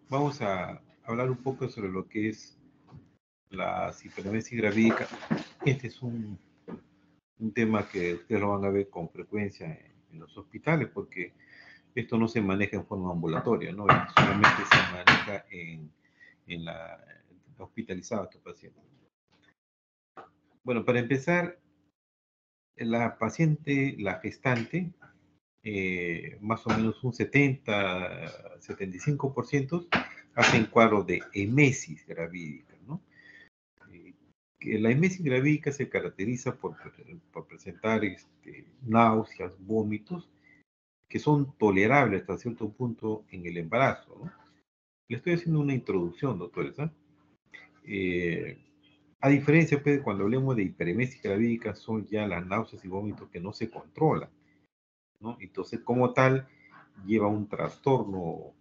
vamos a hablar un poco sobre lo que es la hiperemesis gravídica. Este es un tema que ustedes lo van a ver con frecuencia en los hospitales, porque esto no se maneja en forma ambulatoria, ¿no? Solamente se maneja en la hospitalizada a tu paciente. Bueno, para empezar, la paciente, la gestante, más o menos un 70-75% hacen cuadros de emesis gravídica, ¿no? Que la emesis gravídica se caracteriza por presentar náuseas, vómitos, que son tolerables hasta cierto punto en el embarazo, ¿no? Le estoy haciendo una introducción, doctores, ¿eh? Eh, a diferencia, pues, cuando hablemos de hiperemesis gravídica, son ya las náuseas y vómitos que no se controlan, ¿no? Entonces, como tal, lleva un trastorno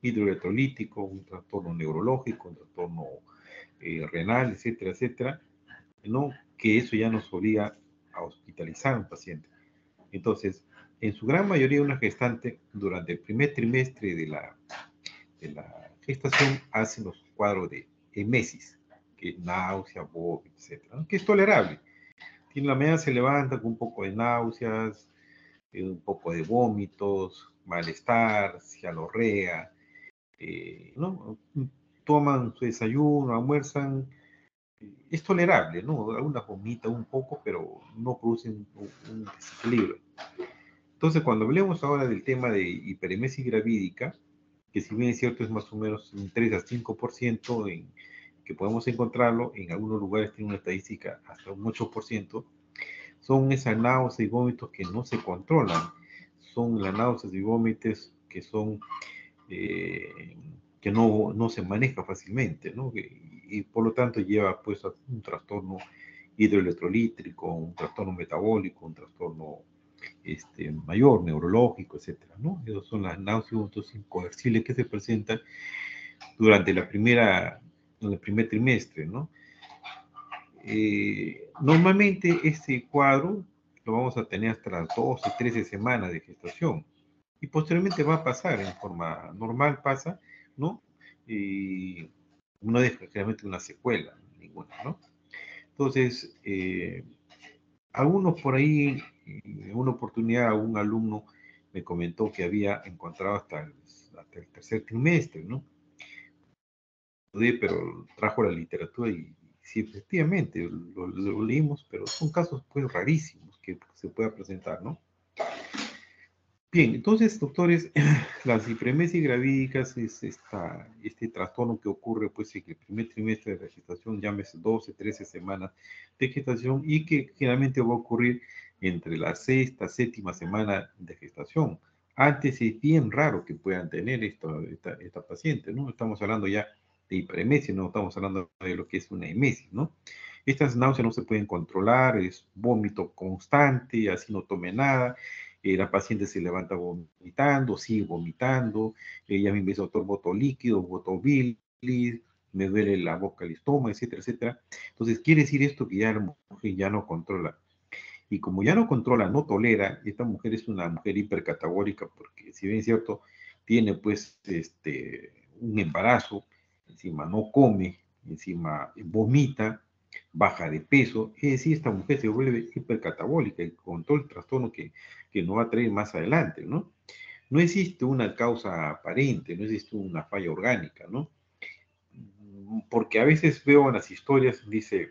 hidroelectrolítico, un trastorno neurológico, un trastorno renal, etcétera, etcétera, ¿no? Que eso ya nos obliga a hospitalizar a un paciente. Entonces, en su gran mayoría, una gestante durante el primer trimestre de la gestación hace los cuadros de emesis, que náusea, vómito, etcétera, ¿no? Que es tolerable. Y en la mañana se levanta con un poco de náuseas, un poco de vómitos, malestar, cialorrea, ¿no? Toman su desayuno, almuerzan, es tolerable, ¿no? Algunas vomitan un poco, pero no producen un desequilibrio. Entonces, cuando hablemos ahora del tema de hiperemesis gravídica, que si bien es cierto es más o menos un 3 a 5% que podemos encontrarlo, en algunos lugares tiene una estadística hasta un 8%, son esas náuseas y vómitos que no se controlan, son las náuseas y vómitos que son eh, que no se maneja fácilmente, ¿no? Y por lo tanto lleva pues a un trastorno hidroelectrolítico, un trastorno metabólico, un trastorno mayor, neurológico, etcétera, ¿no? Esas son las náuseas y vómitos incoercibles que se presentan durante el primer trimestre, ¿no? Normalmente este cuadro lo vamos a tener hasta las 12, 13 semanas de gestación y posteriormente va a pasar en forma normal, pasa, ¿no? Y no deja generalmente una secuela, ninguna, ¿no? Entonces, algunos por ahí, en una oportunidad, un alumno me comentó que había encontrado hasta el tercer trimestre, ¿no? Pero trajo la literatura y sí, efectivamente, lo leímos, pero son casos pues rarísimos que se pueda presentar, ¿no? Bien, entonces, doctores, las hiperemesis gravídicas es este trastorno que ocurre pues en el primer trimestre de la gestación, llámese 12, 13 semanas de gestación y que generalmente va a ocurrir entre la sexta, séptima semana de gestación. Antes es bien raro que puedan tener esta paciente, ¿no? Estamos hablando ya de hiperemesis, no estamos hablando de lo que es una emesis, ¿no? Estas náuseas no se pueden controlar, es vómito constante, así no tome nada, la paciente se levanta vomitando, sigue vomitando, ella me dice, doctor, voto líquido, voto bilis, me duele la boca, el estómago, etcétera, etcétera. Entonces, quiere decir esto que ya la mujer ya no controla. Y como ya no controla, no tolera, esta mujer es una mujer hipercatabólica, porque si bien es cierto, tiene pues un embarazo, encima no come, encima vomita, baja de peso, es decir, esta mujer se vuelve hipercatabólica y con todo el trastorno que nos va a traer más adelante, ¿no? No existe una causa aparente, no existe una falla orgánica, ¿no? Porque a veces veo en las historias, dice,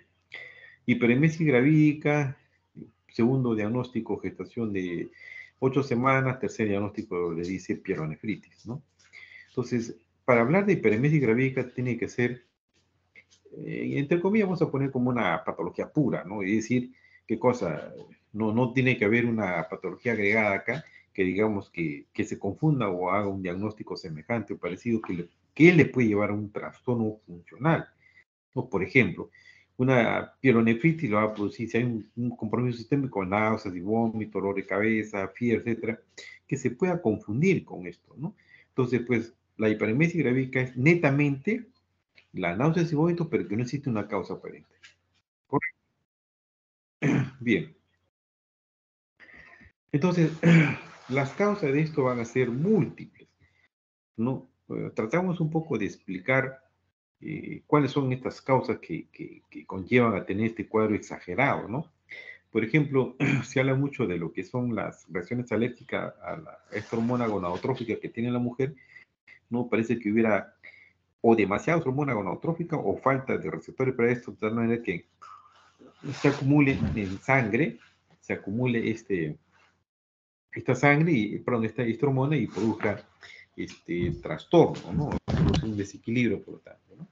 hiperemesis gravídica, segundo diagnóstico, gestación de 8 semanas, tercer diagnóstico le dice pielonefritis, ¿no? Entonces, para hablar de hiperemesis gravídica tiene que ser, entre comillas, vamos a poner como una patología pura, ¿no? Es decir, ¿qué cosa? No tiene que haber una patología agregada acá que digamos que se confunda o haga un diagnóstico semejante o parecido que le puede llevar a un trastorno funcional. O, por ejemplo, una pielonefritis lo va a producir si hay un compromiso sistémico, náuseas y vómito, dolor de cabeza, fiebre, etcétera, que se pueda confundir con esto, ¿no? Entonces, pues, la hiperemesis gravídica es netamente la náuseas y vómito, pero que no existe una causa aparente. Correcto. Bien. Entonces, las causas de esto van a ser múltiples, ¿no? tratamos un poco de explicar cuáles son estas causas que conllevan a tener este cuadro exagerado, ¿no? Por ejemplo, se habla mucho de lo que son las reacciones alérgicas a esta hormona gonadotrófica que tiene la mujer, ¿no? Parece que hubiera o demasiada hormona gonadotrófica o falta de receptores para esto, de tal manera que se acumule en sangre, se acumule esta sangre, y, perdón, esta hormona y produzca este trastorno, ¿no? Produce un desequilibrio, por lo tanto, ¿no?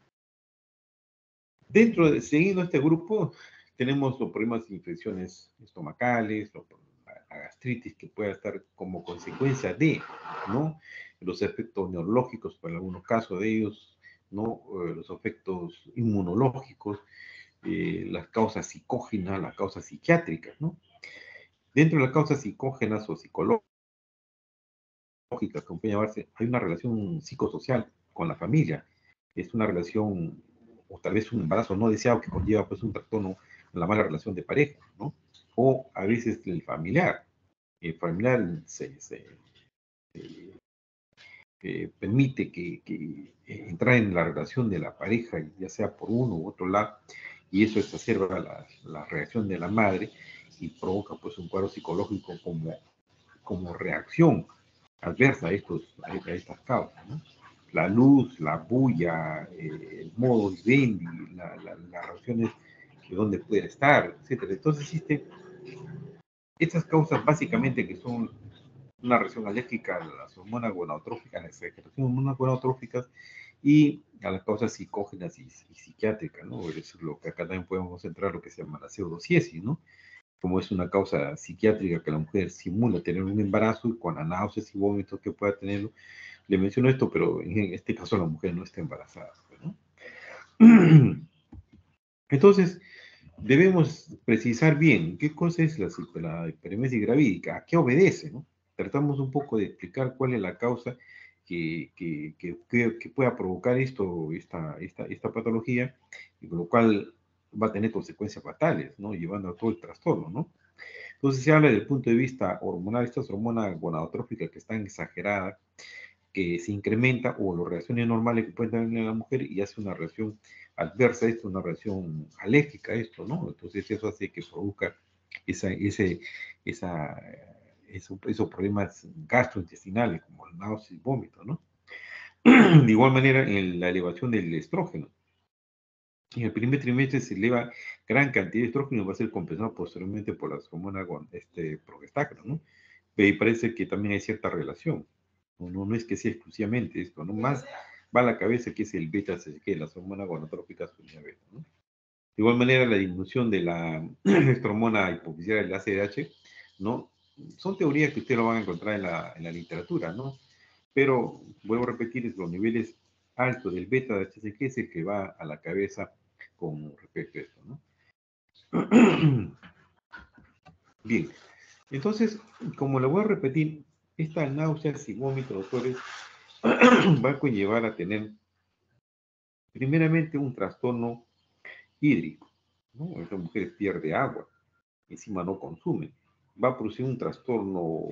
Siguiendo este grupo, tenemos los problemas de infecciones estomacales, la gastritis que puede estar como consecuencia de, ¿no? Los efectos neurológicos, para algunos casos de ellos, ¿no? Los efectos inmunológicos, las causas psicógenas, las causas psiquiátricas, ¿no? Dentro de las causas psicógenas o psicológicas, como puede llamarse, hay una relación psicosocial con la familia. Es una relación, o tal vez un embarazo no deseado que conlleva pues un trastorno en la mala relación de pareja, ¿no? O a veces el familiar. El familiar permite que entrar en la relación de la pareja, ya sea por uno u otro lado, y eso exacerba la reacción de la madre y provoca pues un cuadro psicológico como reacción adversa a estas causas, ¿no? La luz, la bulla, el modo vivendi, las relaciones de dónde puede estar, etcétera. Entonces existen estas causas básicamente que son una reacción alérgica a las hormonas gonadotróficas, a las secreción de hormonas gonadotróficas y a las causas psicógenas y psiquiátricas, ¿no? Es lo que acá también podemos entrar, lo que se llama la pseudociesis, ¿no? Como es una causa psiquiátrica que la mujer simula tener un embarazo y con las náuseas y vómitos que pueda tenerlo. Le menciono esto, pero en este caso la mujer no está embarazada, ¿no? Entonces, debemos precisar bien qué cosa es la hiperemesis gravídica, a qué obedece, ¿no? Tratamos un poco de explicar cuál es la causa que pueda provocar esta patología, y con lo cual va a tener consecuencias fatales, ¿no? Llevando a todo el trastorno, ¿no? Entonces se habla desde el punto de vista hormonal, estas hormonas gonadotróficas que están exageradas, que se incrementa, o las reacciones normales que pueden tener en la mujer y hace una reacción adversa a esto, una reacción alérgica a esto, ¿no? Entonces eso hace que produzca esa, ese, esa, esos problemas gastrointestinales como náuseas y vómitos, ¿no? De igual manera, en la elevación del estrógeno. En el primer trimestre se eleva gran cantidad de estrógeno, va a ser compensado posteriormente por las hormonas progestágeno, ¿no? Y parece que también hay cierta relación. No es que sea exclusivamente esto, ¿no? Más va a la cabeza que es el beta, que las hormonas gonotrópicas con diabetes, ¿no? De igual manera, la disminución de esta hormona hipofisial, el ACTH, ¿no? Son teorías que usted lo van a encontrar en la literatura, ¿no? Pero, vuelvo a repetir, los niveles altos del beta de HCG es el que va a la cabeza con respecto a esto, ¿no? Bien, entonces, como le voy a repetir, esta náuseas y vómitos, doctores, va a conllevar a tener primeramente un trastorno hídrico, ¿no? Esta mujer pierde agua, encima no consume, va a producir un trastorno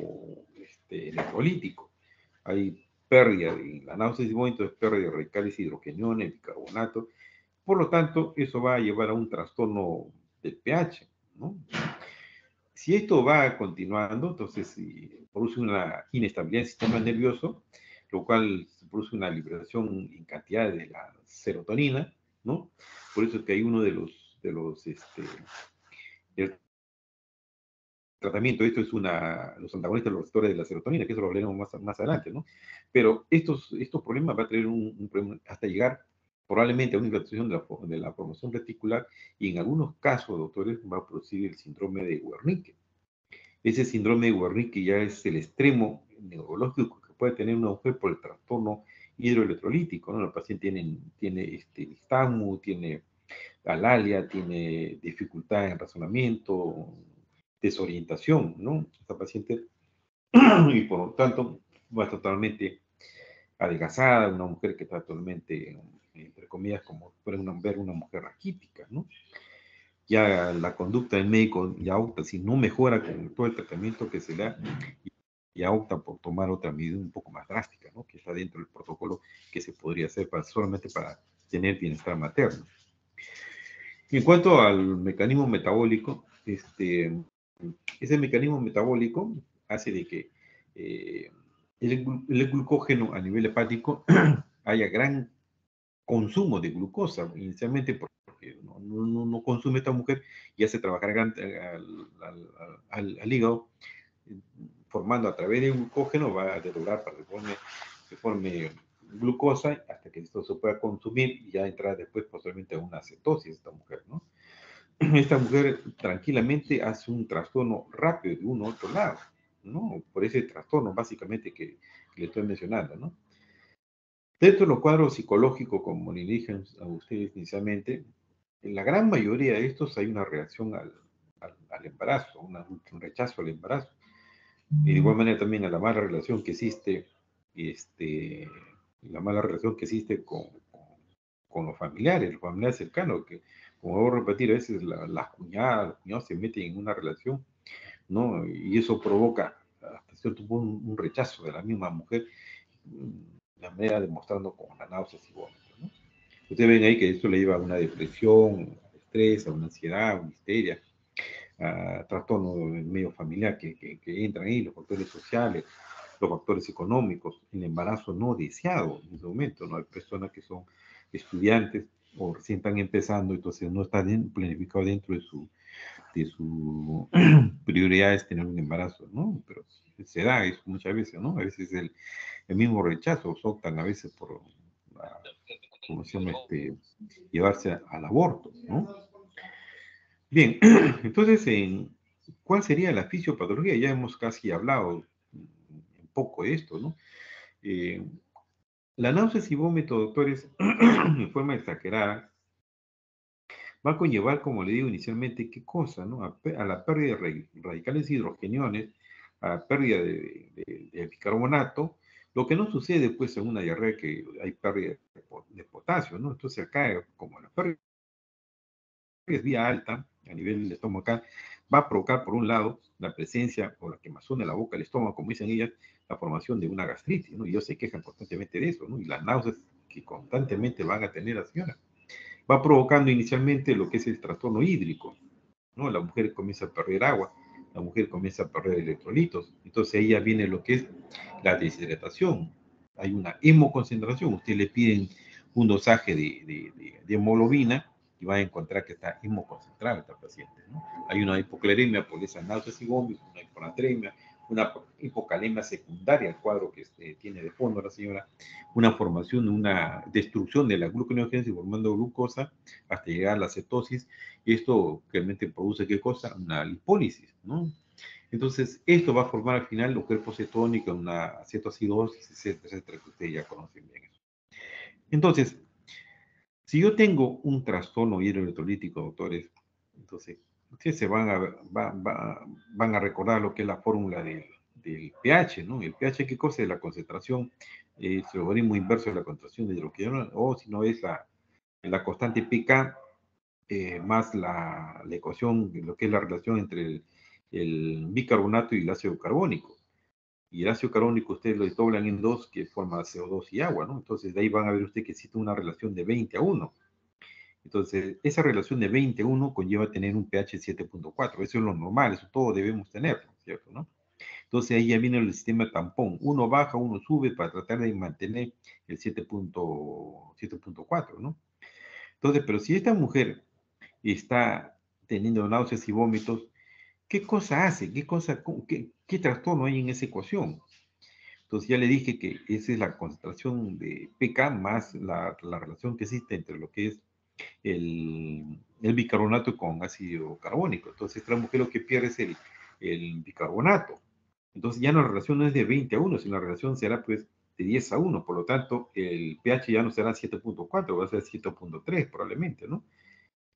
electrolítico. Hay pérdida de la náuseas y vómitos, pérdida de radicales hidrogeniones, bicarbonato. Por lo tanto, eso va a llevar a un trastorno del pH, ¿no? Si esto va continuando, entonces produce una inestabilidad del sistema nervioso, lo cual produce una liberación en cantidad de la serotonina, ¿no? Por eso es que hay uno del tratamiento, esto es los antagonistas, los receptores de la serotonina, que eso lo hablaremos más adelante, ¿no? Pero estos problemas va a tener un problema hasta llegar probablemente a una inflamación de la formación reticular, y en algunos casos, doctores, va a producir el síndrome de Wernicke. Ese síndrome de Wernicke ya es el extremo neurológico que puede tener una mujer por el trastorno hidroelectrolítico, ¿no? El paciente tiene nixtamio, tiene alalia, tiene dificultad en razonamiento, desorientación, ¿no? Esta paciente, y por lo tanto, va a estar totalmente adelgazada, una mujer que está totalmente, entre comillas, como pueden ver una mujer raquítica, ¿no? Ya la conducta del médico ya opta, si no mejora con todo el tratamiento que se le da, ya opta por tomar otra medida un poco más drástica, ¿no? Que es está dentro del protocolo que se podría hacer solamente para tener bienestar materno. En cuanto al mecanismo metabólico, ese mecanismo metabólico hace de que el glucógeno a nivel hepático haya gran consumo de glucosa, inicialmente porque no consume esta mujer y hace trabajar al hígado, formando a través del glucógeno, va a derogar para que se forme glucosa hasta que esto se pueda consumir y ya entrar después posiblemente a una cetosis esta mujer, ¿no? Esta mujer tranquilamente hace un trastorno rápido de uno a otro lado, ¿no? Por ese trastorno básicamente que le estoy mencionando, ¿no? Dentro de los cuadros psicológicos, como le dije a ustedes inicialmente, en la gran mayoría de estos hay una reacción al embarazo, un rechazo al embarazo. Y de igual manera también a la mala relación que existe, la mala relación que existe con los familiares cercanos, que, como debo repetir, a veces las cuñadas, los cuñados se meten en una relación, ¿no? Y eso provoca hasta cierto punto un rechazo de la misma mujer, la manera demostrando con la náuseas y vómitos, ¿no? Ustedes ven ahí que esto le lleva a una depresión, a estrés, a una ansiedad, a una histeria, a trastornos del medio familiar que entran ahí, los factores sociales, los factores económicos, el embarazo no deseado en ese momento, ¿no? Hay personas que son estudiantes o recién están empezando, entonces no está planificado dentro de su prioridades tener un embarazo, ¿no? Pero se da eso muchas veces, ¿no? A veces el mismo rechazo optan a veces por, ¿cómo se llama? Llevarse al aborto, ¿no? Bien, entonces, ¿cuál sería la fisiopatología? Ya hemos casi hablado un poco de esto, ¿no? La náuseas y vómito, doctores, en forma exagerada, va a conllevar, como le digo inicialmente, ¿qué cosa? ¿No? A la pérdida de radicales hidrogeniones, a la pérdida de bicarbonato, lo que no sucede pues en una diarrea que hay pérdida de potasio, ¿no? Entonces acá, como la pérdida es vía alta, a nivel del estómago acá, va a provocar, por un lado, la presencia o la quemazón de la boca del estómago, como dicen ellas, la formación de una gastritis, ¿no? Y ellos se quejan constantemente de eso, ¿no? Y las náuseas que constantemente van a tener la señora. Va provocando inicialmente lo que es el trastorno hídrico, ¿no? La mujer comienza a perder agua, la mujer comienza a perder electrolitos, entonces ahí ya viene lo que es la deshidratación. Hay una hemoconcentración, usted le piden un dosaje de hemoglobina y va a encontrar que está hemoconcentrada esta paciente, ¿no? Hay una hipocleremia por esas náuseas y vómitos, una hiponatremia, una hipocalemia secundaria, el cuadro que tiene de fondo la señora, una formación, una destrucción de la gluconeogénesis formando glucosa hasta llegar a la cetosis, y esto realmente produce ¿qué cosa? Una lipólisis, ¿no? Entonces, esto va a formar al final los cuerpos cetónicos, una cetoacidosis, etcétera, etcétera, que ustedes ya conocen bien eso. Entonces, si yo tengo un trastorno hidroelectrolítico, doctores, entonces ustedes van a recordar lo que es la fórmula del pH, ¿no? El pH, ¿qué cosa es la concentración? El logaritmo inverso de la concentración de hidroquinona, o si no es la constante pK más la ecuación, lo que es la relación entre el bicarbonato y el ácido carbónico. Y el ácido carbónico ustedes lo doblan en dos, que forma CO2 y agua, ¿no? Entonces de ahí van a ver ustedes que existe una relación de 20:1. Entonces, esa relación de 20:1 conlleva tener un pH 7.4. Eso es lo normal, eso todos debemos tenerlo, ¿cierto? ¿No? Entonces ahí ya viene el sistema tampón. Uno baja, uno sube para tratar de mantener el 7.4, ¿no? Entonces, pero si esta mujer está teniendo náuseas y vómitos, ¿qué cosa hace? ¿Qué trastorno hay en esa ecuación? Entonces ya le dije que esa es la concentración de pK más la relación que existe entre lo que es el bicarbonato con ácido carbónico. Entonces esta mujer lo que pierde es el bicarbonato. Entonces ya no la relación no es de 20:1, sino la relación será pues de 10:1. Por lo tanto, el pH ya no será 7.4, va a ser 7.3 probablemente, ¿no?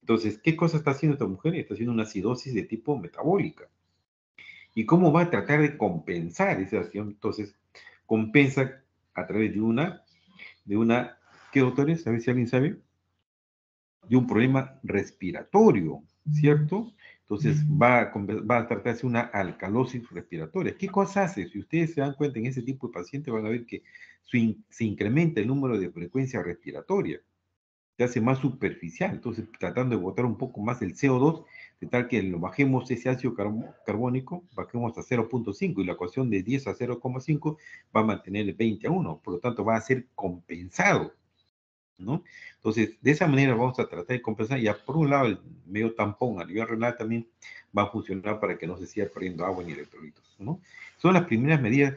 Entonces, ¿qué cosa está haciendo esta mujer? Está haciendo una acidosis de tipo metabólica. ¿Y cómo va a tratar de compensar esa acción? Entonces, compensa a través de una, ¿qué doctores? A ver si alguien sabe, de un problema respiratorio, ¿cierto? Entonces va a tratarse una alcalosis respiratoria. ¿Qué cosa hace? Si ustedes se dan cuenta en ese tipo de pacientes van a ver que se incrementa el número de frecuencia respiratoria, se hace más superficial, entonces tratando de botar un poco más el CO2, de tal que lo bajemos ese ácido carbónico, bajemos a 0.5 y la ecuación de 10 a 0.5 va a mantener el 20 a 1, por lo tanto va a ser compensado, ¿no? Entonces, de esa manera vamos a tratar de compensar. Ya por un lado, el medio tampón a nivel renal también va a funcionar para que no se siga perdiendo agua ni electrolitos, ¿no? Son las primeras medidas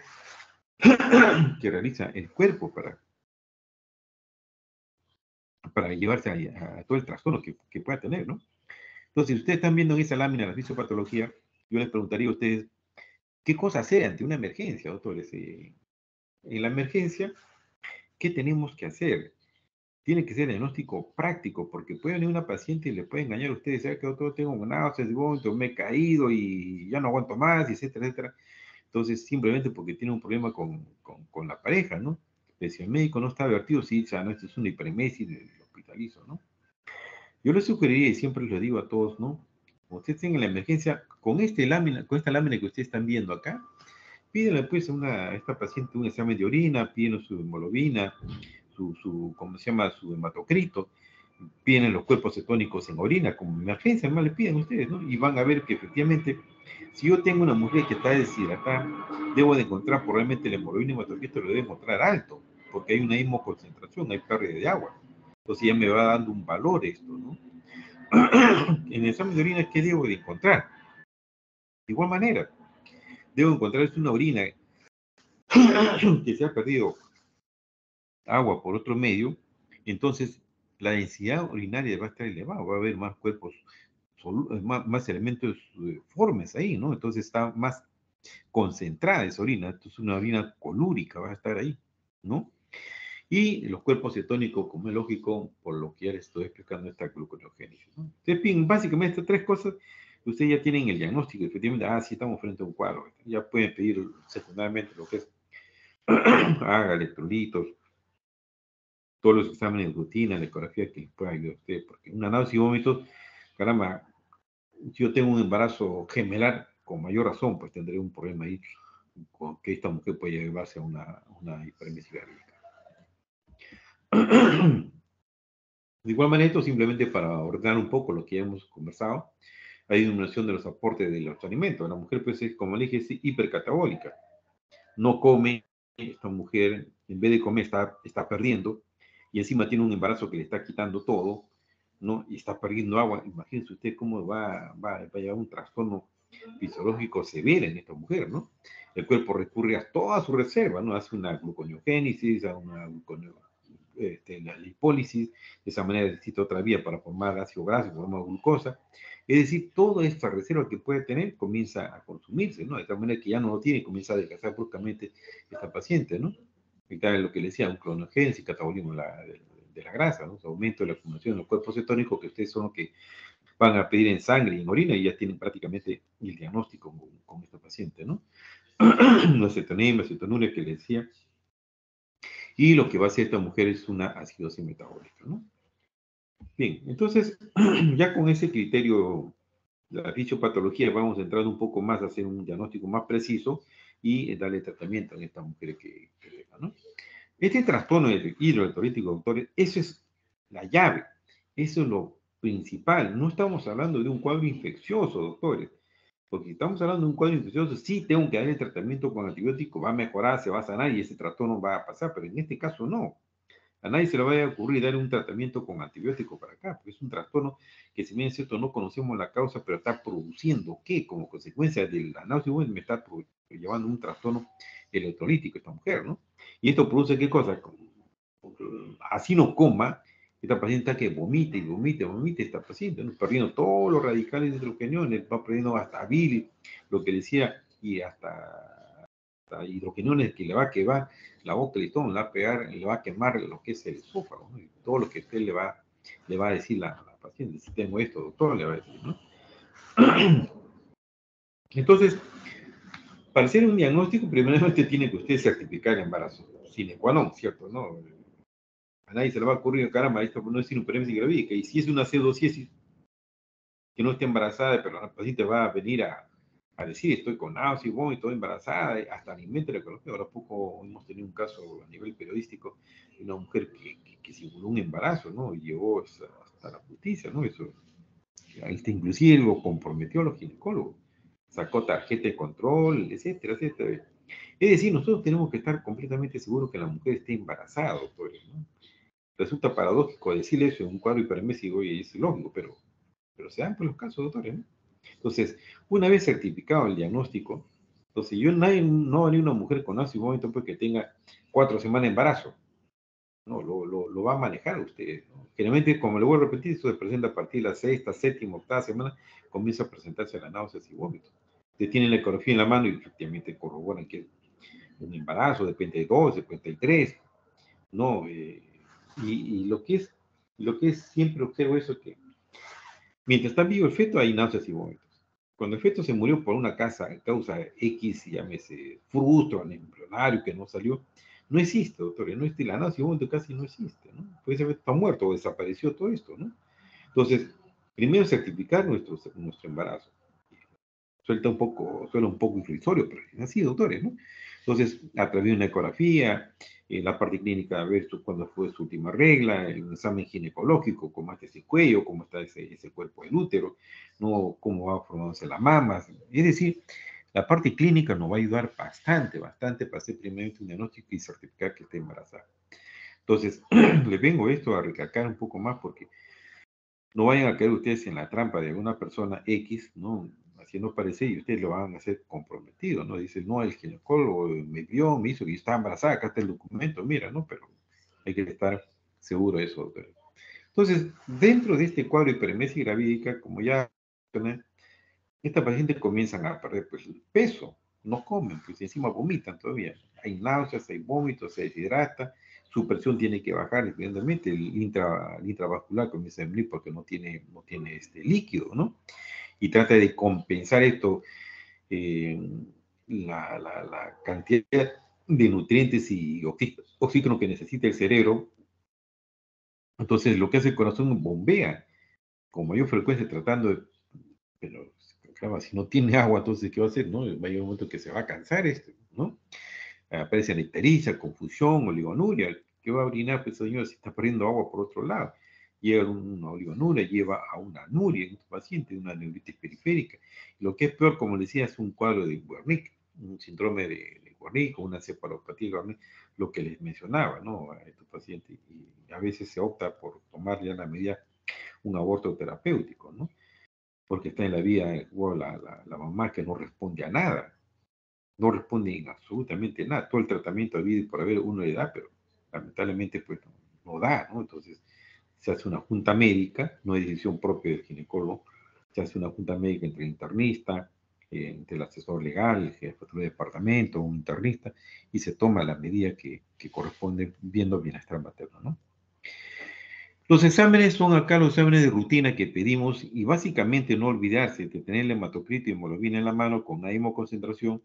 que realiza el cuerpo para llevarse a todo el trastorno que pueda tener, ¿no? Entonces, si ustedes están viendo en esa lámina la fisiopatología, yo les preguntaría a ustedes, ¿qué cosa hacer ante una emergencia, doctores? En la emergencia, ¿qué tenemos que hacer? Tiene que ser diagnóstico práctico, porque puede venir una paciente y le puede engañar a ustedes, ¿sabes que doctor? Tengo náuseas, vómito, me he caído y ya no aguanto más, etcétera, etcétera. Entonces, simplemente porque tiene un problema con la pareja, ¿no? Pero si el médico no está advertido, sí, o sea, no, esto es una hiperemesis, lo hospitalizo, ¿no? Yo les sugeriría, y siempre les digo a todos, ¿no? Cuando ustedes tengan la emergencia, con esta lámina que ustedes están viendo acá, pídenle pues a esta paciente un examen de orina, pídenle su hemoglobina, ¿cómo se llama? Su hematocrito, piden los cuerpos cetónicos en orina, como emergencia, además le piden ustedes, ¿no? Y van a ver que efectivamente, si yo tengo una mujer que está deshidratada, debo de encontrar probablemente el hemoglobina y hematocrito lo debo encontrar alto, porque hay una himoconcentración, hay pérdida de agua. Entonces ya me va dando un valor esto, ¿no? En el examen de orina, ¿qué debo de encontrar? De igual manera, debo encontrar una orina que se ha perdido agua por otro medio, entonces la densidad urinaria va a estar elevada, va a haber más cuerpos, más elementos formes ahí, ¿no? Entonces está más concentrada esa orina, entonces una orina colúrica va a estar ahí, ¿no? Y los cuerpos cetónicos, como es lógico, por lo que ya les estoy explicando, esta gluconeogénesis, ¿no? Entonces, básicamente estas tres cosas, ustedes ya tienen el diagnóstico, efectivamente, sí estamos frente a un cuadro, ya pueden pedir secundariamente lo que es haga electrolitos, todos los exámenes de rutina, la ecografía que les pueda ayudar a usted, porque una náusea y vómitos, caramba, si yo tengo un embarazo gemelar, con mayor razón, pues tendré un problema ahí, con que esta mujer puede llevarse a una hiperemesis gástrica. De igual manera, esto simplemente para ordenar un poco lo que ya hemos conversado, hay disminución de los aportes de los alimentos. La mujer, pues, como le dije, es hipercatabólica. No come, esta mujer, en vez de comer, está perdiendo, y encima tiene un embarazo que le está quitando todo, ¿no? Y está perdiendo agua. Imagínense usted cómo va a llevar un trastorno fisiológico severo en esta mujer, ¿no? El cuerpo recurre a toda su reserva, ¿no? Hace una gluconeogénesis, a una la lipólisis, de esa manera necesita otra vía para formar ácido graso, formar glucosa. Es decir, toda esta reserva que puede tener comienza a consumirse, ¿no? De tal manera que ya no lo tiene, comienza a desgastar bruscamente esta paciente, ¿no? Y tal lo que le decía, un cronogénesis, catabolismo de la grasa, ¿no? O sea, aumento de la acumulación de los cuerpos cetónicos, que ustedes son los que van a pedir en sangre y en orina y ya tienen prácticamente el diagnóstico con esta paciente, ¿no? La cetonemia, cetonuria que le decía, y lo que va a hacer esta mujer es una acidosis metabólica, ¿no? Bien, entonces, ya con ese criterio de la fisiopatología vamos a entrar un poco más a hacer un diagnóstico más preciso y darle tratamiento a esta mujer que tenga, ¿no? Este trastorno hidroelectrolítico, doctores, eso es la llave, eso es lo principal. No estamos hablando de un cuadro infeccioso, doctores, porque si estamos hablando de un cuadro infeccioso, sí tengo que darle tratamiento con antibiótico, va a mejorar, se va a sanar y ese trastorno va a pasar, pero en este caso no. A nadie se le vaya a ocurrir dar un tratamiento con antibiótico para acá, porque es un trastorno que, si bien es cierto, no conocemos la causa, pero está produciendo que, como consecuencia de la náusea, me está llevando un trastorno electrolítico esta mujer, ¿no? Y esto produce qué cosa? Así no coma, esta paciente está que vomite y vomite esta paciente, ¿no? Perdiendo todos los radicales de hidrogeniones, va perdiendo hasta bilis, lo que decía, y hasta hidrogeniones que le va a quemar la boca, el estómago, le va a pegar, le va a quemar lo que es el esófago, ¿no? Y todo lo que usted le va a decir la paciente, si tengo esto, doctor, le va a decir, ¿no? Entonces, para hacer un diagnóstico, primeramente tiene que usted certificar el embarazo, sine qua non, ¿cierto? ¿No? A nadie se le va a ocurrir, caramba, esto no es una hiperemesis gravídica, y si es una pseudociesis, que no esté embarazada, pero la paciente va a venir a decir, estoy con náuseas y vómito, estoy embarazada, hasta alimenta la ecología. Ahora poco hemos tenido un caso a nivel periodístico de una mujer que simuló un embarazo, ¿no? Y llegó hasta la justicia, ¿no? Eso, inclusive lo comprometió a los ginecólogos, sacó tarjeta de control, etcétera, etcétera. Es decir, nosotros tenemos que estar completamente seguros que la mujer esté embarazada, doctores, ¿no? Resulta paradójico decirle eso en un cuadro hipermésico y es lógico, pero se dan por los casos, doctores, ¿no? Entonces, una vez certificado el diagnóstico, entonces no va a venir una mujer con ácido vómito porque tenga 4 semanas de embarazo. No, lo va a manejar usted, ¿no? Generalmente, como le voy a repetir, esto se presenta a partir de la sexta, séptima, octava semana, comienza a presentarse las náuseas y vómitos. Usted tiene la ecografía en la mano y efectivamente corroboran que es un embarazo de 22, de 23, ¿no? Y lo que es siempre observo eso que mientras está vivo el feto hay náuseas y vómitos. Cuando el feto se murió por una causa X, llámese frustro, embrionario, que no salió, no existe, doctor, no existe la náusea y vómito, casi no existe, ¿no? Puede ser que está muerto o desapareció todo esto, ¿no? Entonces, primero certificar nuestro embarazo. Suena un poco irrisorio, pero es así, doctores, ¿no? Entonces, a través de una ecografía, la parte clínica, a ver cuándo fue su última regla, un examen ginecológico, cómo está ese cuello, cómo está ese cuerpo del útero, ¿no? Cómo va formándose la mama. Es decir, la parte clínica nos va a ayudar bastante, bastante para hacer primeramente un diagnóstico y certificar que está embarazada. Entonces, les vengo esto a recalcar un poco más porque no vayan a caer ustedes en la trampa de alguna persona X, ¿no? Haciendo parecer y ustedes lo van a hacer comprometido, ¿no? Dicen, no, el ginecólogo me vio, me hizo que yo estaba embarazada, acá está el documento, mira, ¿no? Pero hay que estar seguro de eso, doctor. Entonces, dentro de este cuadro de hiperemesis gravídica, como ya estas pacientes comienzan a perder pues, el peso, no comen, pues encima vomitan todavía. Hay náuseas, hay vómitos, se deshidrata, su presión tiene que bajar, evidentemente, el intravascular comienza a venir porque no tiene este líquido, ¿no? Y trata de compensar esto, eh, la cantidad de nutrientes y oxígeno que necesita el cerebro. Entonces, lo que hace el corazón bombea con mayor frecuencia tratando de, pero claro, si no tiene agua, entonces, ¿qué va a hacer? ¿No? Va a llegar un momento que se va a cansar esto, ¿no? Aparece ictericia, confusión, oligonuria. ¿Qué va a orinar? Pues, señor, si está perdiendo agua por otro lado. Llega una oligonuria, lleva a una anuria en este paciente, una neuritis periférica. Lo que es peor, como decía, es un cuadro de Wernicke, un síndrome de Wernicke, una cefalopatía de Wernicke, lo que les mencionaba, ¿no? A estos pacientes. Y a veces se opta por tomar ya en la medida un aborto terapéutico, ¿no? Porque está en la vía la mamá que no responde a nada, no responde en absolutamente nada. Todo el tratamiento habido y por haber uno le da, pero lamentablemente pues no da, ¿no? Entonces se hace una junta médica, no es decisión propia del ginecólogo, se hace una junta médica entre el internista, entre el asesor legal, el jefe de departamento, un internista, y se toma la medida que corresponde viendo bienestar materno, ¿no? Los exámenes son acá los exámenes de rutina que pedimos y básicamente no olvidarse de tener el hematocrito y hemoglobina en la mano con una hemoconcentración,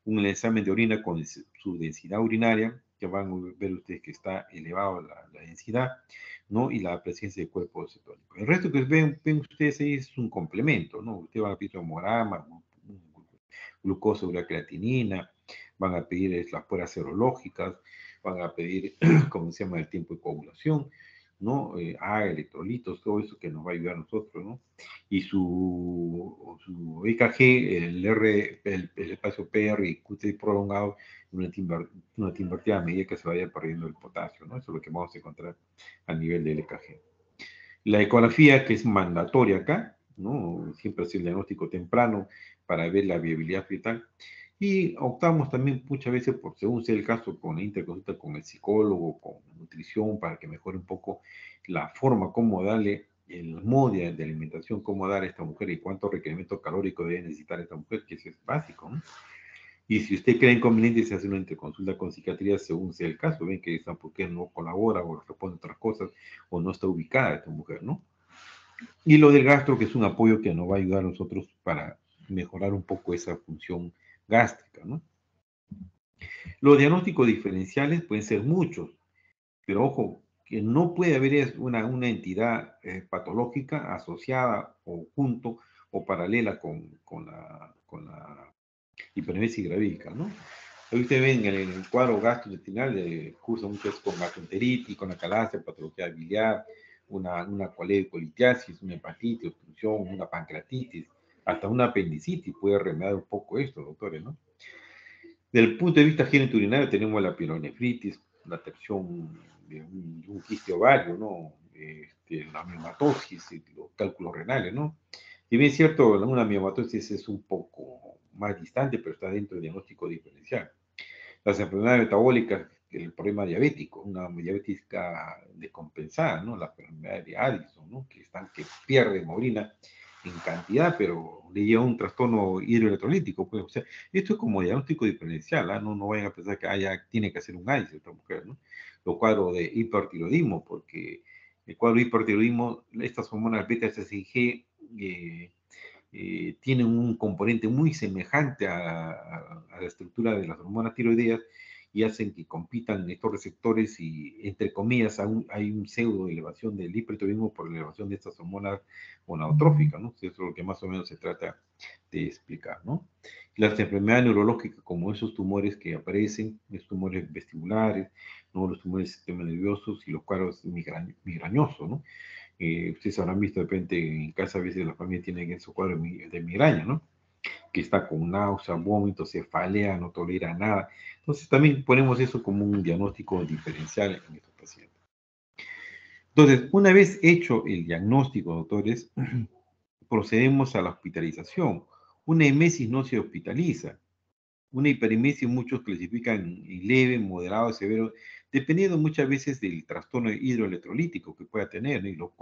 un examen de orina con su densidad urinaria, que van a ver ustedes que está elevado la densidad, ¿no? Y la presencia de cuerpo cetónico. El resto que ven ustedes ahí es un complemento, ¿no? Ustedes van a pedir hemograma, glucosa, urea creatinina, van a pedir las pruebas serológicas, van a pedir, ¿cómo se llama?, el tiempo de coagulación, ¿no? Electrolitos, todo eso que nos va a ayudar a nosotros, ¿no? Y su EKG, el espacio PR y QT prolongado, una invertida a medida que se vaya perdiendo el potasio, ¿no? Eso es lo que vamos a encontrar a nivel del EKG. La ecografía, que es mandatoria acá, ¿no? Siempre hacer el diagnóstico temprano para ver la viabilidad fetal. Y optamos también muchas veces por, según sea el caso, con la interconsulta con el psicólogo, con nutrición, para que mejore un poco la forma, cómo darle el modo de alimentación, cómo dar a esta mujer y cuánto requerimiento calórico debe necesitar esta mujer, que eso es básico, ¿no? Y si usted cree inconveniente, se hace una interconsulta con psiquiatría según sea el caso. Ven que esta mujer no colabora o responde otras cosas o no está ubicada esta mujer, ¿no? Y lo del gastro, que es un apoyo que nos va a ayudar a nosotros para mejorar un poco esa función gástrica, ¿no? Los diagnósticos diferenciales pueden ser muchos, pero ojo, que no puede haber es una entidad patológica asociada o junto o paralela con la hipermesis gravídica, ¿no? Ahí ustedes ven en el cuadro gastrointestinal, cursa mucho con gastroenteritis, con acalasia, patología biliar, una colitiasis, una hepatitis, obstrucción, una pancreatitis, hasta una apendicitis puede remediar un poco esto, doctores, ¿no? Desde el punto de vista genitourinario tenemos la pielonefritis, la terción de un quiste ovario, ¿no? La miomatosis, los cálculos renales, ¿no? Si bien es cierto, una miomatosis es un poco más distante, pero está dentro del diagnóstico diferencial. Las enfermedades metabólicas, el problema diabético, una diabética descompensada, ¿no? La enfermedad de Addison, ¿no? Que pierden orina en cantidad, pero le lleva un trastorno hidroelectrolítico, pues, o sea, esto es como diagnóstico diferencial, ¿ah? No vayan a pensar que tiene que hacer un AIS esta mujer, ¿no? Los cuadros de hipertiroidismo, porque el cuadro de hipertiroidismo, estas hormonas beta-HCG tienen un componente muy semejante a la estructura de las hormonas tiroideas y hacen que compitan estos receptores y, entre comillas, hay un pseudo elevación del hipertiroidismo por la elevación de estas hormonas gonadotróficas, ¿no? Eso es lo que más o menos se trata de explicar, ¿no? Las enfermedades neurológicas, como esos tumores que aparecen, los tumores vestibulares, ¿no? Los tumores del sistema nervioso y los cuadros migrañosos, ¿no? Ustedes habrán visto de repente en casa a veces la familia tiene esos cuadros de migraña, ¿no? Que está con náusea, vómito, cefalea, no tolera nada. Entonces también ponemos eso como un diagnóstico diferencial en estos pacientes. Entonces, una vez hecho el diagnóstico, doctores, procedemos a la hospitalización. Una emesis no se hospitaliza. Una hiperemesis muchos clasifican en leve, moderado, severo, dependiendo muchas veces del trastorno hidroelectrolítico que pueda tener, ¿no? Y los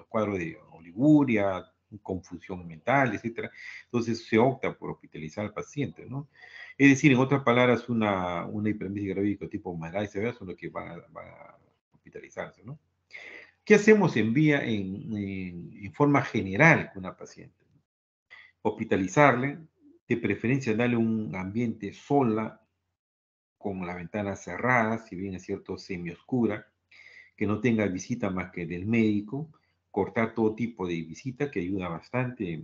cuadros de oliguria, confusión mental, etcétera. Entonces se opta por hospitalizar al paciente, ¿no? Es decir, en otras palabras, una hiperemesis gravídica tipo moderada y severa son los que van a hospitalizarse, ¿no? ¿Qué hacemos en forma general con una paciente? Hospitalizarle, de preferencia darle un ambiente sola, con la ventana cerrada, si bien es cierto, semioscura, que no tenga visita más que del médico, cortar todo tipo de visita que ayuda bastante.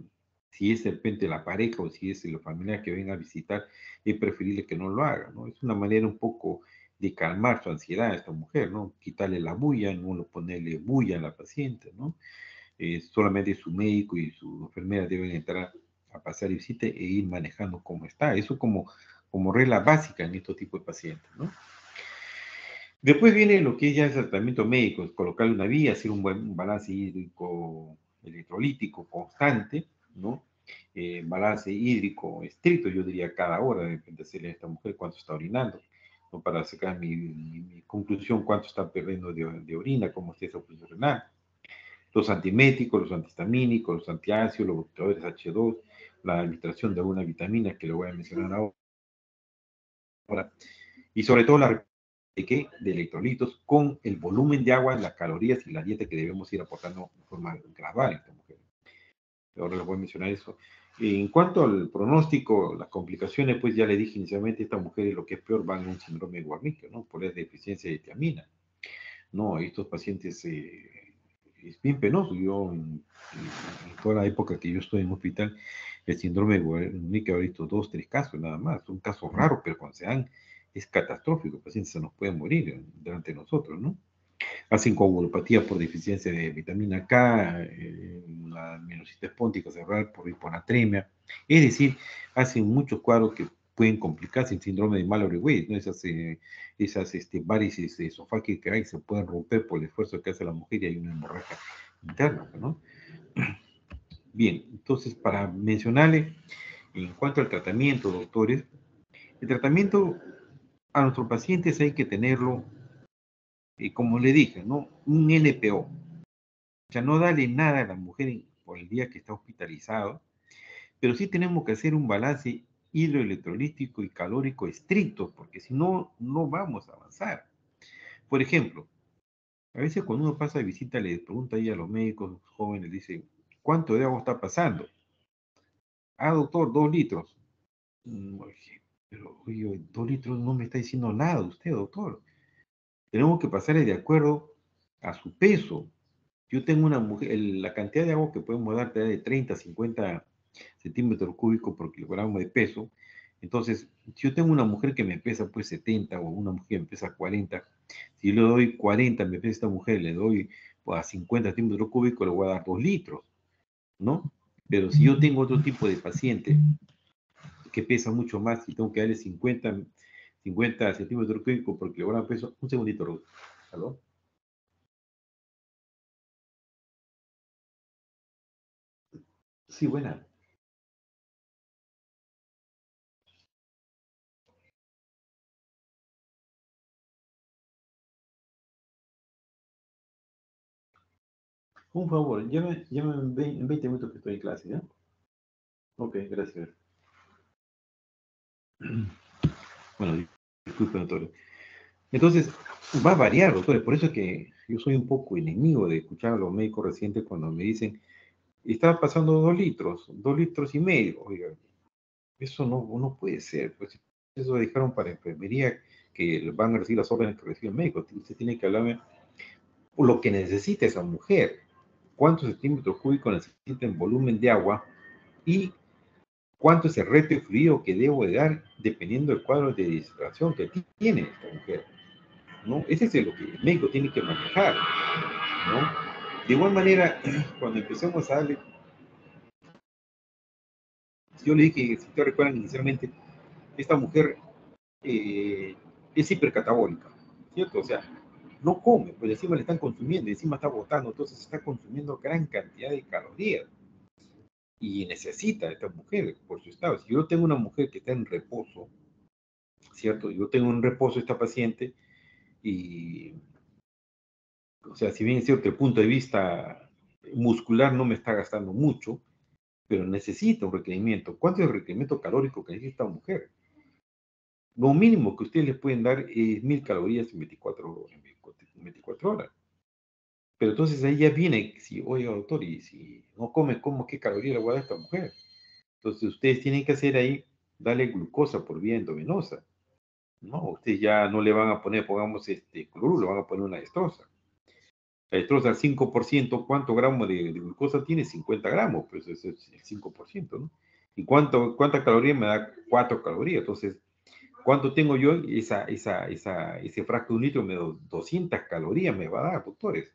Si es de repente la pareja o si es el familiar que venga a visitar, es preferible que no lo haga, ¿no? Es una manera un poco de calmar su ansiedad a esta mujer, ¿no? Quitarle la bulla, no ponerle bulla a la paciente, ¿no? Solamente su médico y su enfermera deben entrar a pasar visita e ir manejando cómo está. Eso como regla básica en estos tipos de pacientes, ¿no? Después viene lo que ya es el tratamiento médico, es colocarle una vía, hacer un buen balance hídrico electrolítico constante, ¿no? Balance hídrico estricto, yo diría cada hora, depende de hacerle a esta mujer cuánto está orinando, ¿no? Para sacar mi conclusión, cuánto está perdiendo de orina, cómo está esa función renal. Los antieméticos, los antihistamínicos, los antiácidos, los bloqueadores H2, la administración de alguna vitamina que le voy a mencionar ahora, y sobre todo la de qué, de electrolitos con el volumen de agua, las calorías y la dieta que debemos ir aportando de forma gradual en esta mujer. Ahora les voy a mencionar eso. En cuanto al pronóstico, las complicaciones, pues ya le dije inicialmente, esta mujer lo que es peor van a un síndrome de Warnick, ¿no? Por la deficiencia de tiamina. No, estos pacientes es bien penoso. Yo, en toda la época que yo estoy en un hospital, el síndrome de Warnick ha visto 2, 3 casos nada más. Son casos raros, pero cuando se dan es catastrófico. El paciente se nos puede morir delante de nosotros, ¿no? Hacen coagulopatía por deficiencia de vitamina K, la mielocitis espóntica cerebral por hiponatremia. Es decir, hacen muchos cuadros que pueden complicarse en síndrome de Mallory-Weiss, ¿no? Esas varices esofágicas que hay se pueden romper por el esfuerzo que hace la mujer y hay una hemorragia interna, ¿no? Bien, entonces para mencionarle, en cuanto al tratamiento, doctores, el tratamiento a nuestros pacientes hay que tenerlo, como le dije, ¿no? Un NPO. O sea, no darle nada a la mujer por el día que está hospitalizado, pero sí tenemos que hacer un balance hidroelectrolítico y calórico estricto, porque si no, no vamos a avanzar. Por ejemplo, a veces cuando uno pasa de visita le pregunta ahí a los médicos jóvenes, dice, ¿cuánto de agua está pasando? Ah, doctor, 2 litros. Oye, pero oye, 2 litros no me está diciendo nada usted, doctor. Tenemos que pasarle de acuerdo a su peso. Yo tengo una mujer, la cantidad de agua que podemos dar de 30 a 50 centímetros cúbicos por kilogramo de peso. Entonces, si yo tengo una mujer que me pesa pues 70 o una mujer que me pesa 40, si yo le doy 40, me pesa esta mujer, le doy pues, a 50 centímetros cúbicos, le voy a dar 2 litros, ¿no? Pero si yo tengo otro tipo de paciente que pesa mucho más y tengo que darle 50 centímetros cúbicos por kilogramo de peso, un segundito, Ruth. ¿Aló? Sí, buena. Un favor, llame en 20 minutos que estoy en clase, ¿ya? Ok, gracias. Bueno, disculpen, doctor. Entonces, va a variar, doctores. Por eso es que yo soy un poco enemigo de escuchar a los médicos recientes cuando me dicen, está pasando 2 litros y medio. Oiga, eso no puede ser. Pues eso dejaron para enfermería que van a recibir las órdenes que recibe el médico. Usted tiene que hablarme lo que necesita esa mujer. ¿Cuántos centímetros cúbicos necesita en volumen de agua? Y cuánto es el reto frío que debo de dar dependiendo del cuadro de deshidratación que tiene esta mujer, ¿no? Ese es lo que el médico tiene que manejar, ¿no? De igual manera, cuando empezamos a darle, yo le dije, si te recuerdan inicialmente, esta mujer es hipercatabólica, ¿cierto? O sea, no come, pues encima le están consumiendo, encima está botando, entonces está consumiendo gran cantidad de calorías y necesita esta mujer por su estado. Si yo tengo una mujer que está en reposo, ¿cierto? Yo tengo en reposo esta paciente y, o sea, si bien es cierto, el punto de vista muscular no me está gastando mucho, pero necesita un requerimiento. ¿Cuánto es el requerimiento calórico que necesita una mujer? Lo mínimo que ustedes le pueden dar es 1000 calorías en 24 horas. Pero entonces ahí ya viene, si, oye, doctor, y si no come, ¿cómo qué calorías le voy a dar a esta mujer? Entonces ustedes tienen que hacer ahí, darle glucosa por vía endovenosa. No, ustedes ya no le van a poner, pongamos, cloruro, le van a poner una destroza. La dextrosa al 5%, ¿cuánto gramos de glucosa tiene? 50 gramos, pues eso es el 5%, ¿no? ¿Y cuántas calorías me da? 4 calorías. Entonces, ¿cuánto tengo yo? Ese frasco de un litro me da 200 calorías, me va a dar, doctores.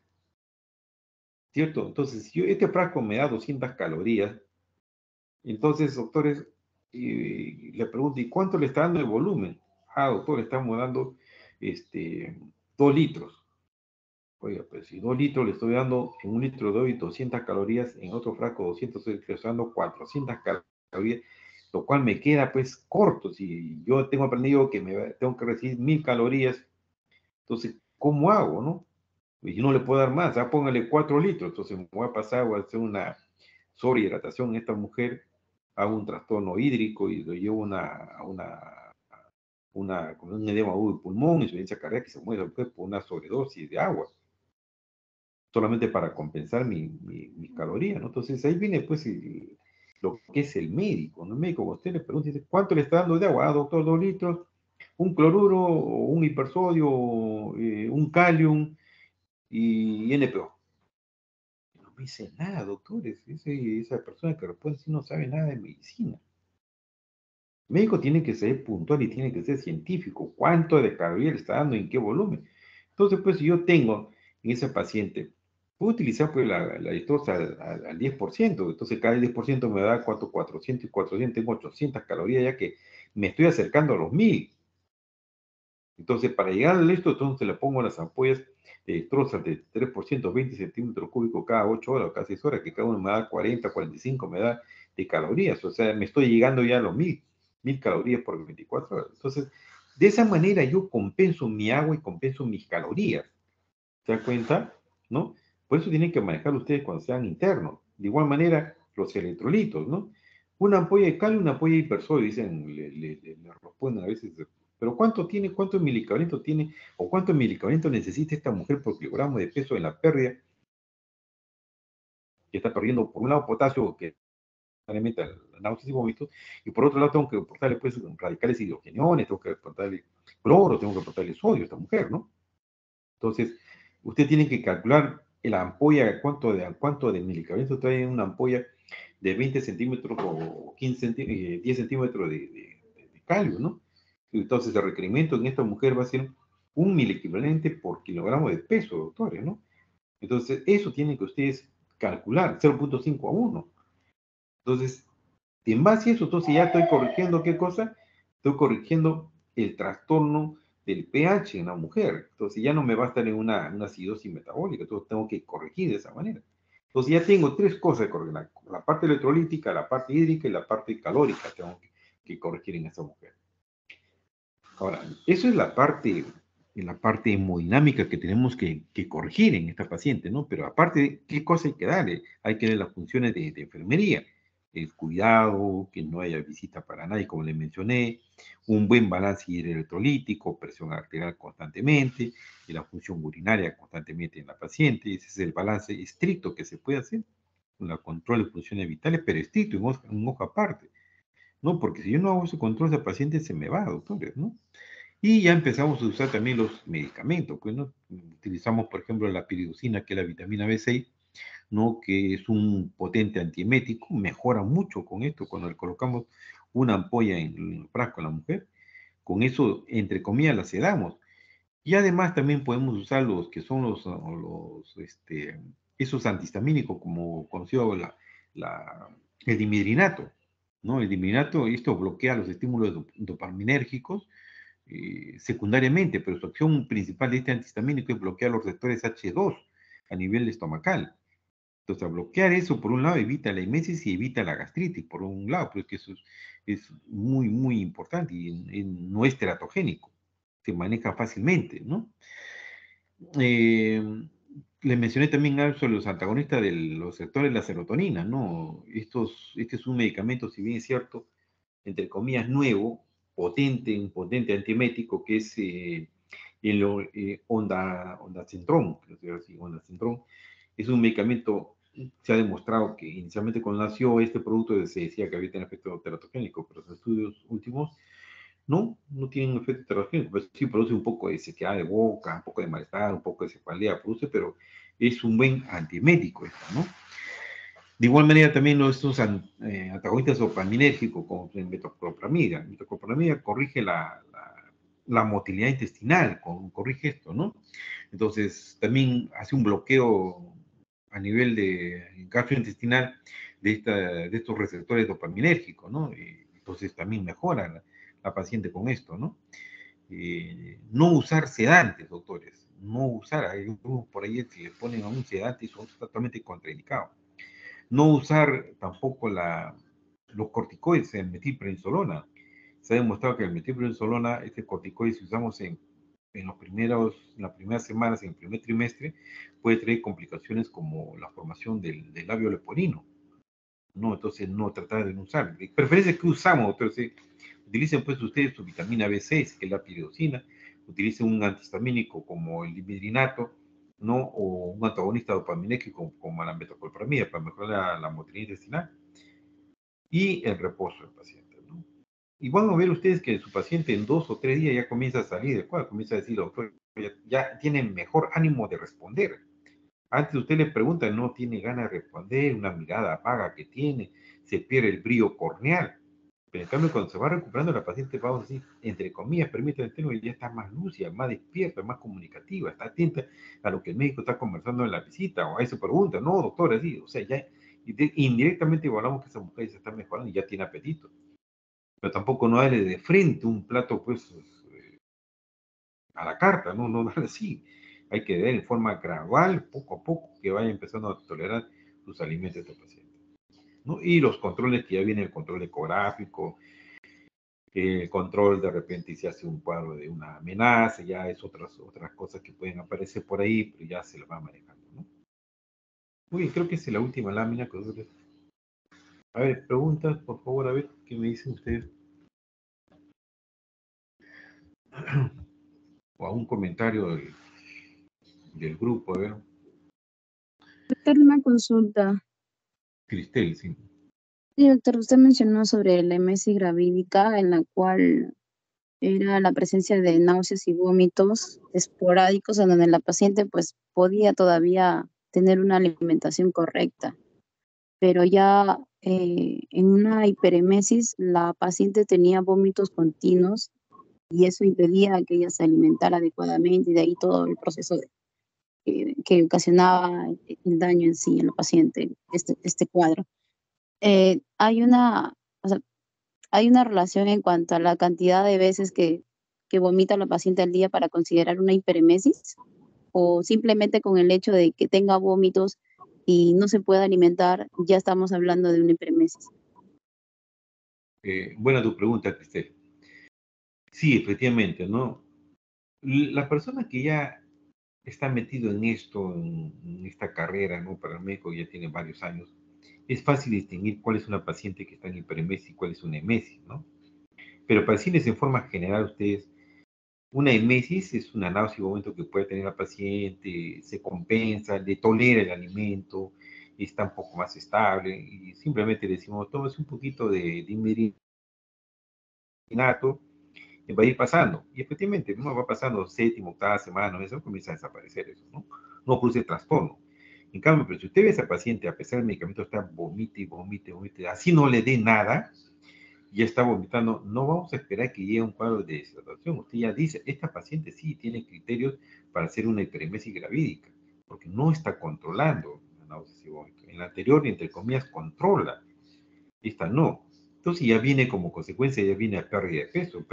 ¿Cierto? Entonces, si yo, este frasco me da 200 calorías, entonces, doctores, le pregunto, ¿y cuánto le está dando el volumen? Ah, doctor, le estamos dando 2 litros. Oiga, pues si 2 litros le estoy dando, en un litro de hoy 200 calorías, en otro frasco 200, le estoy dando 400 calorías, lo cual me queda pues corto. Si yo tengo aprendido que tengo que recibir 1000 calorías, entonces, ¿cómo hago, no? Y no le puedo dar más, ya póngale 4 litros, entonces me voy a pasar, voy a hacer una sobrehidratación en esta mujer, hago un trastorno hídrico y lo llevo con un edema agudo de pulmón, insuficiencia cardíaca y se muere después por una sobredosis de agua solamente para compensar mis calorías, ¿no? Entonces ahí viene pues lo que es el médico, ¿no? El médico, cuando usted le pregunta, dice, ¿cuánto le está dando de agua? Ah, doctor, 2 litros, un cloruro, un hipersodio, un calium y NPO. No me dice nada, doctores. Esa persona que responde sí no sabe nada de medicina. El médico tiene que ser puntual y tiene que ser científico. ¿Cuánto de calorías le está dando y en qué volumen? Entonces, pues, si yo tengo en ese paciente, puedo utilizar pues, la dextrosa al 10%. Entonces, cada 10% me da 400 y 400, tengo 800 calorías ya que me estoy acercando a los 1000. Entonces, para llegar a esto, entonces le pongo las ampollas de dextrosa de 3%, 20 centímetros cúbicos cada 8 horas o cada 6 horas, que cada uno me da 40, 45, me da de calorías. O sea, me estoy llegando ya a los 1000 calorías por 24 horas. Entonces, de esa manera yo compenso mi agua y compenso mis calorías. ¿Se da cuenta? ¿No? Por eso tienen que manejar ustedes cuando sean internos. De igual manera, los electrolitos, ¿no? Una ampolla de calio, una ampolla de hipersodio, dicen, le responden a veces, pero ¿cuánto tiene, cuántos milicabrientos tiene, o cuántos milicabrientos necesita esta mujer por kilogramo de peso en la pérdida, que está perdiendo, por un lado, potasio, que realmente la náuseas y vómitos, y por otro lado tengo que aportarle pues radicales hidrogeniones, tengo que aportarle cloro, tengo que aportarle sodio a esta mujer, ¿no? Entonces, Usted tiene que calcular la ampolla, cuánto de medicamento trae una ampolla de 20 centímetros o 15 10 centímetros de calio, ¿no? Entonces el requerimiento en esta mujer va a ser 1 miliequivalente por kilogramo de peso, doctores, ¿no? Entonces eso tienen que ustedes calcular, 0,5 a 1. Entonces, en base a eso, entonces ya estoy corrigiendo ¿qué cosa? Estoy corrigiendo el trastorno del pH en la mujer. Entonces ya no me va a estar en una acidosis metabólica, entonces tengo que corregir de esa manera. Entonces ya tengo tres cosas que corregir, la parte electrolítica, la parte hídrica y la parte calórica tengo que corregir en esa mujer. Ahora, eso es la parte hemodinámica que tenemos que corregir en esta paciente, ¿no? Pero aparte, ¿qué cosa hay que darle? Hay que darle las funciones de enfermería, el cuidado, que no haya visita para nadie, como le mencioné, un buen balance hidroelectrolítico, presión arterial constantemente, y la función urinaria constantemente en la paciente. Ese es el balance estricto que se puede hacer, con el control de funciones vitales, pero estricto, en hoja aparte, ¿no? Porque si yo no hago ese control, ese paciente se me va, doctores, ¿no? Y ya empezamos a usar también los medicamentos, pues, ¿no? Utilizamos, por ejemplo, la piridosina, que es la vitamina B6, ¿no? Que es un potente antiemético, mejora mucho con esto cuando le colocamos una ampolla en el frasco a la mujer. Con eso, entre comillas, la sedamos. Y además también podemos usar los que son esos antihistamínicos, como conocido el dimidrinato, ¿no? El dimidrinato, esto bloquea los estímulos dopaminérgicos secundariamente, pero su acción principal de este antihistamínico es bloquear los receptores H2 a nivel estomacal. Entonces, al bloquear eso, por un lado, evita la emesis y evita la gastritis, por un lado, pero es que eso es muy, muy importante y no es teratogénico, se maneja fácilmente, ¿no? Eh, Le mencioné también algo sobre los antagonistas de los receptores de la serotonina, ¿no? Este es un medicamento, si bien es cierto, entre comillas, nuevo, un potente antiemético, que es ondansetron, ondansetron. Es un medicamento, se ha demostrado que inicialmente cuando nació este producto se decía que había tenido efecto teratogénico, pero los estudios últimos no tienen efecto teratogénico, pues sí produce un poco de sequedad de boca, un poco de malestar, un poco de cefalea, produce, pero es un buen antiemético esto, ¿no? De igual manera también estos antagonistas dopaminérgicos como la metoclopramida. La metoclopramida corrige la motilidad intestinal, corrige esto, ¿no? Entonces también hace un bloqueo a nivel de gastrointestinal de estos receptores dopaminérgicos, ¿no? Entonces también mejora la paciente con esto, ¿no? No usar sedantes, doctores, no usar, hay grupos por ahí que le ponen a un sedante y son totalmente contraindicados. No usar tampoco los corticoides, el metilprednisolona. Se ha demostrado que el metilprednisolona, este corticoide, si usamos en las primeras semanas, en el primer trimestre, puede traer complicaciones como la formación del labio leporino. No, entonces no tratar de no usar. De preferencia que usamos, entonces utilicen pues ustedes su vitamina B6, que es la piridosina, utilicen un antihistamínico como el dimidrinato, ¿no? O un antagonista dopaminérgico como la metoclopramida para mejorar la motilidad intestinal y el reposo del paciente, ¿no? Y van a ver ustedes que su paciente en 2 o 3 días ya comienza a salir de cuadro, comienza a decir, doctor, ya tiene mejor ánimo de responder. Antes usted le pregunta, no tiene ganas de responder, una mirada vaga que tiene, se pierde el brillo corneal. Pero en cambio, cuando se va recuperando la paciente, vamos a decir, entre comillas, permítame el término, ya está más lúcida, más despierta, más comunicativa, está atenta a lo que el médico está conversando en la visita o a esa pregunta. No, doctor, así, o sea, ya indirectamente evaluamos que esa mujer se está mejorando y ya tiene apetito. Pero tampoco no darle de frente un plato, pues, a la carta, no darle así. Hay que ver en forma gradual, poco a poco, que vaya empezando a tolerar sus alimentos de paciente, ¿no? Y los controles que ya viene el control ecográfico, el control de repente si hace un cuadro de una amenaza, ya es otras cosas que pueden aparecer por ahí, pero ya se lo va manejando, ¿no? Muy bien, creo que es la última lámina que nosotros... A ver, preguntas, por favor, a ver, ¿qué me dicen ustedes? O algún comentario del grupo, a ver. Doctor, una consulta. Cristel, sí. Sí, doctor, usted mencionó sobre la MS gravídica, en la cual era la presencia de náuseas y vómitos esporádicos en donde la paciente pues podía todavía tener una alimentación correcta, pero ya en una hiperemesis la paciente tenía vómitos continuos y eso impedía que ella se alimentara adecuadamente y de ahí todo el proceso que ocasionaba el daño en sí en la paciente, este cuadro. Hay una, o sea, hay una relación en cuanto a la cantidad de veces que vomita la paciente al día para considerar una hiperemesis, o simplemente con el hecho de que tenga vómitos y no se pueda alimentar, ya estamos hablando de una hiperemesis. Buena tu pregunta, Cristel. Sí, efectivamente, ¿no? La persona que ya está metido en esto, en esta carrera, ¿no? Para el médico ya tiene varios años, es fácil distinguir cuál es una paciente que está en hiperemesis y cuál es una emesis, ¿no? Pero para decirles en forma general a ustedes, una emesis es una náusea y vómito que puede tener la paciente, se compensa, le tolera el alimento, está un poco más estable y simplemente le decimos, tómese un poquito de inmerinato, va a ir pasando. Y efectivamente, uno va pasando séptima, octava semana, eso comienza a desaparecer eso, ¿no? No produce trastorno. En cambio, pero si usted ve a esa paciente, a pesar del medicamento, está vomite y vomite, vomite, así no le dé nada, ya está vomitando, no vamos a esperar que llegue a un cuadro de deshidratación. Usted ya dice, esta paciente sí tiene criterios para hacer una hiperemesis gravídica, porque no está controlando la náuseas y vómito. En la anterior, entre comillas, controla, esta no. Entonces ya viene como consecuencia, ya viene a pérdida de peso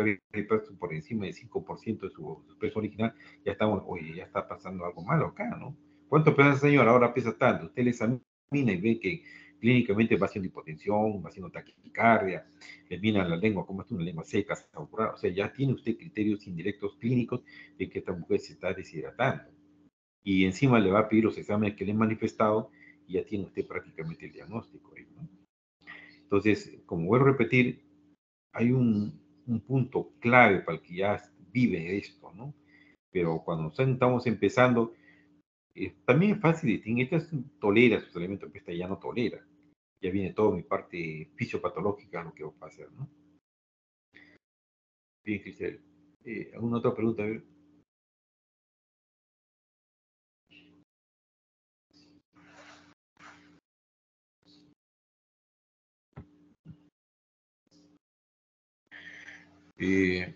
por encima del 5% de su peso original, ya estamos, oye, ya está pasando algo malo acá, ¿no? ¿Cuánto pesa señor? Ahora pesa tanto. Usted le examina y ve que clínicamente va haciendo hipotensión, va haciendo taquicardia, le mira la lengua, como es una lengua seca, saturada, o sea, ya tiene usted criterios indirectos clínicos de que esta mujer se está deshidratando. Y encima le va a pedir los exámenes que le han manifestado y ya tiene usted prácticamente el diagnóstico ahí, ¿no? Entonces, como vuelvo a repetir, hay un punto clave para el que ya vive esto, ¿no? Pero cuando estamos empezando, también es fácil distinguir, esta tolera sus alimentos, esta ya no tolera. Ya viene toda mi parte fisiopatológica lo que va a hacer, ¿no? Bien, Cristel. ¿Alguna otra pregunta? A ver. Eh,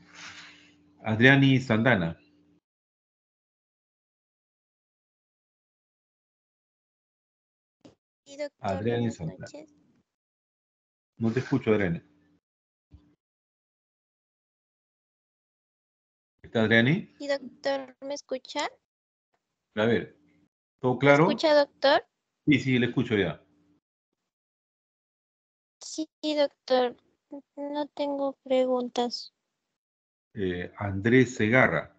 Adriani Sandana. Sí, doctor, Adriani buenas Sandana. noches. No te escucho, Adriani. ¿Está Adriani? Sí, doctor, ¿me escucha? A ver, ¿todo ¿Me claro? escucha, doctor? Sí, sí, le escucho ya. Sí, doctor, no tengo preguntas. Andrés Segarra.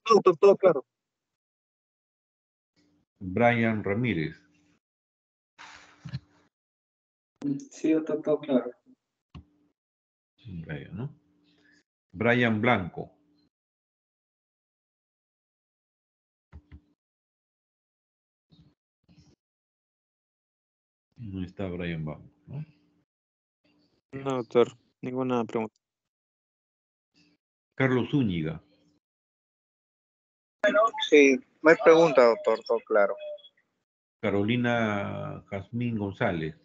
Doctor, todo claro. Brian Ramírez. Sí, doctor, todo claro. Brian, ¿no? Brian Blanco. No está Brian Blanco, ¿no? No, doctor, ninguna pregunta. Carlos Zúñiga. Sí, no hay pregunta, doctor, todo claro. Carolina Jazmín González.